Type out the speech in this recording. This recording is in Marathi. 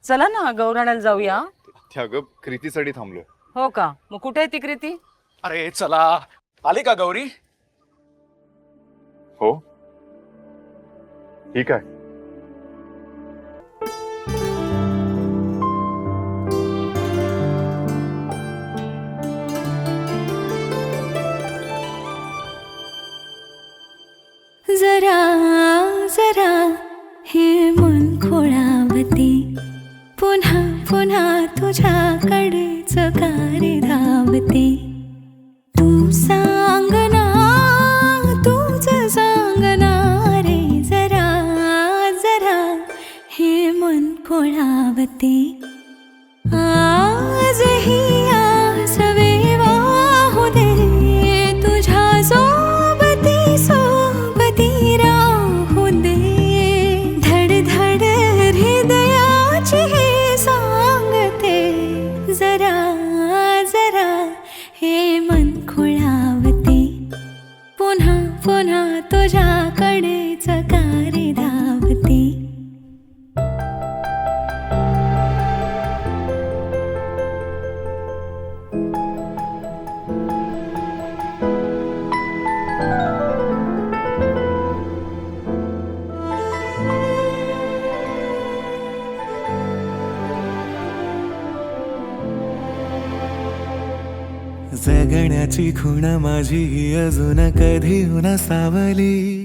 चला ना गौराण्याला जाऊया. त्या ग कृतीसाठी थांबलोय. हो का? मग कुठे आहे ती कृती? अरे चला, आली का गौरी? हो ठीक आहे. जरा जरा हे मन खोळावते, पुन्हा पुन्हा तुझ्याकडेच कारे धावते. तू सांग ना, तूच सांग ना रे. जरा जरा हे मन खोळावते. आजही आस वाहू दे, तुझ्या सोबती सोबती राहू दे. धड धड हृदयाची हे सांगते. जरा जरा हे मन खोळावते, पुन्हा पुन्हा तुझ्याकडेच कारे धावते. जगण्याची खूण माझी अजून कधी न सावली.